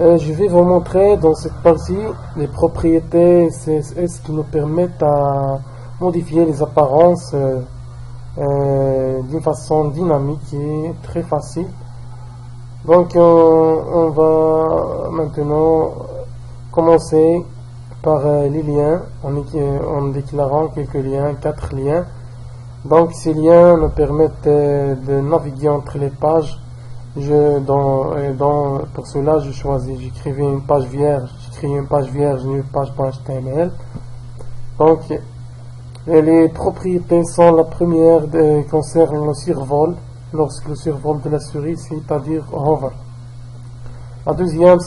Je vais vous montrer dans cette partie les propriétés CSS qui nous permettent à modifier les apparences d'une façon dynamique et très facile. Donc on va maintenant commencer par les liens en déclarant quelques liens, 4 liens. Donc ces liens nous permettent de naviguer entre les pages. Pour cela, j'écrivais une page vierge, une page.html. Donc, les propriétés sont la première concerne le survol, lorsque le survol de la souris, c'est-à-dire hover. La deuxième,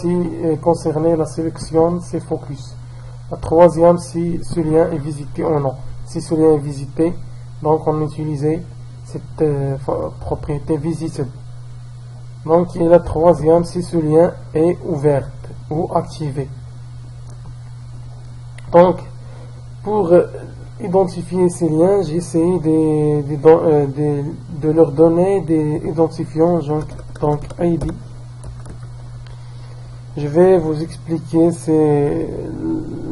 concernait la sélection, c'est focus. La troisième, si ce lien est visité ou non. Si ce lien est visité, donc on utilisait cette propriété visited. Donc, et la troisième, si ce lien est ouvert ou activé. Donc, pour identifier ces liens, j'ai essayé de leur donner des identifiants, donc ID. Je vais vous expliquer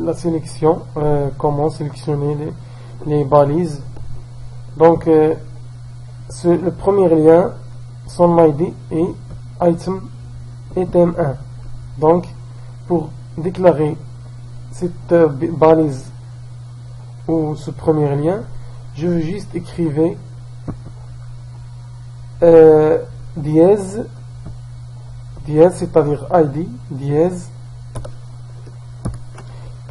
la sélection, comment sélectionner les balises. Donc, le premier lien, son ID et item 1. Donc, pour déclarer cette balise ou ce premier lien, je veux juste écrire dièse, c'est-à-dire ID, dièse,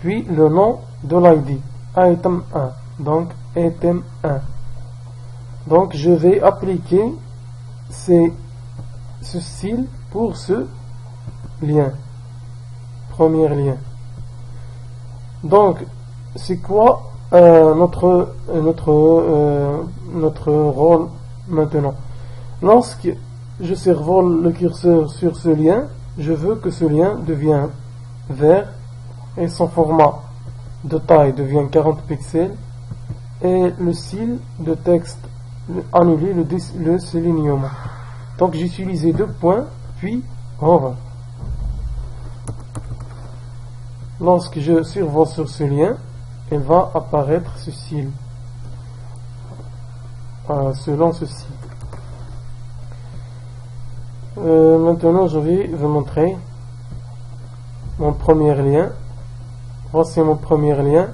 puis le nom de l'ID, item 1, donc item 1. Donc, je vais appliquer ce style pour ce lien, premier lien. Donc, c'est quoi notre rôle maintenant? Lorsque je survole le curseur sur ce lien, je veux que ce lien devienne vert et son format de taille devient 40 pixels et le style de texte annuler le soulignement. Donc j'ai utilisé 2 points, puis hover. Lorsque je survole sur ce lien, il va apparaître ce style, selon ceci. Maintenant, je vais vous montrer mon premier lien. Voici mon premier lien.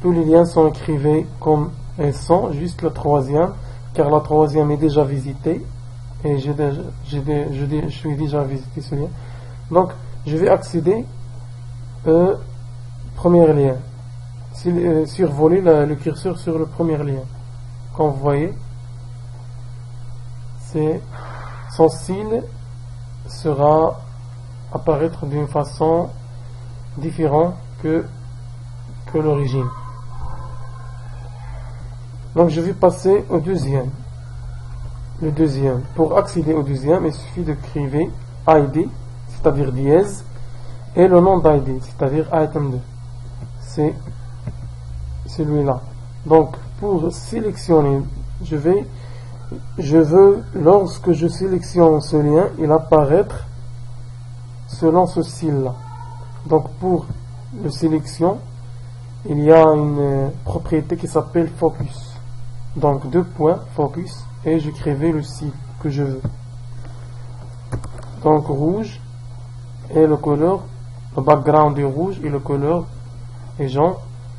Tous les liens sont écrivés comme ils sont, juste la troisième, car la troisième est déjà visitée. Et je suis déjà visité ce lien. Donc, je vais accéder au premier lien. Survoler le curseur sur le premier lien. Comme vous voyez, son style sera apparaître d'une façon différente que l'origine. Donc, je vais passer au deuxième. Le deuxième. Pour accéder au deuxième, il suffit d'écrire ID, c'est-à-dire dièse, et le nom d'ID, c'est-à-dire item 2. C'est celui-là. Donc, pour sélectionner, je veux, lorsque je sélectionne ce lien, il apparaître selon ce style-là. Donc, pour le sélection, il y a une propriété qui s'appelle focus. Donc, 2 points, focus, et j'écrivais le style que je veux. Donc, rouge, et le couleur, le background est rouge, et le couleur est jaune,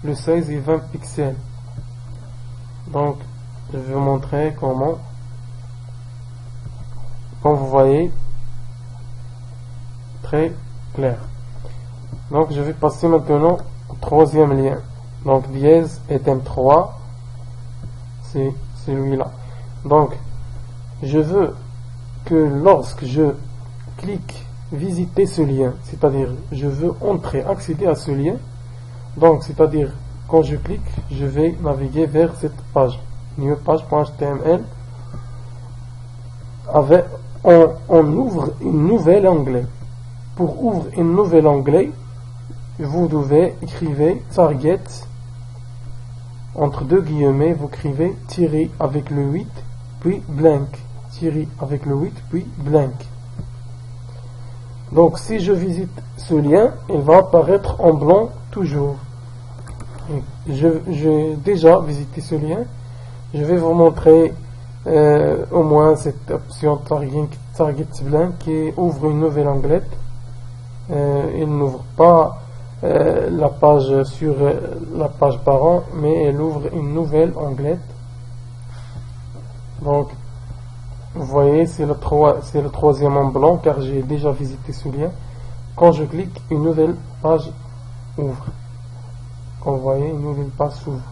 le 16 et 20 pixels. Donc, je vais vous montrer comment. Comme vous voyez, très clair. Donc, je vais passer maintenant au troisième lien. Donc, dièse item 3, c'est celui-là. Donc, je veux que lorsque je clique visiter ce lien, c'est-à-dire je veux accéder à ce lien, donc c'est-à-dire quand je clique, je vais naviguer vers cette page, new page.html, on ouvre une nouvelle onglet. Pour ouvrir une nouvelle onglet, vous devez écrire target, entre 2 guillemets, vous écrivez tiré avec le 8, puis blank, tiré avec le 8, puis blank. Donc si je visite ce lien, il va apparaître en blanc toujours. J'ai déjà visité ce lien. Je vais vous montrer au moins cette option Target Blank qui ouvre une nouvelle onglette. Il n'ouvre pas la page sur la page parent, mais elle ouvre une nouvelle onglette. Donc vous voyez, c'est le troisième en blanc car j'ai déjà visité ce lien. Quand je clique, une nouvelle page ouvre. Comme vous voyez, une nouvelle page s'ouvre.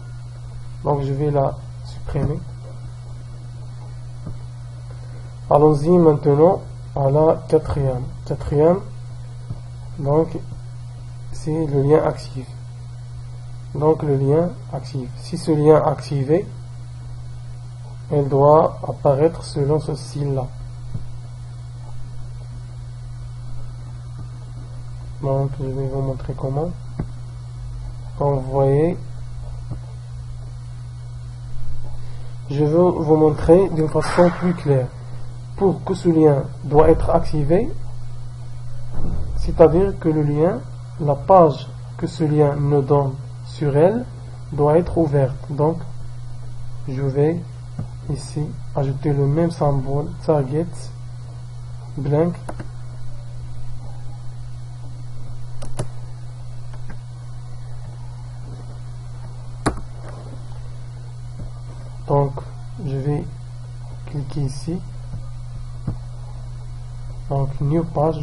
Donc je vais la supprimer. Allons-y maintenant à la quatrième. Donc c'est le lien actif. Donc le lien actif. Si ce lien est activé, elle doit apparaître selon ce style-là. Donc je vais vous montrer comment. Comme vous voyez, je veux vous montrer d'une façon plus claire. Pour que ce lien doit être activé, c'est-à-dire que le lien, la page que ce lien nous donne sur elle, doit être ouverte. Donc je vais ici ajouter le même symbole Target Blank. Donc je vais cliquer ici. Donc new page.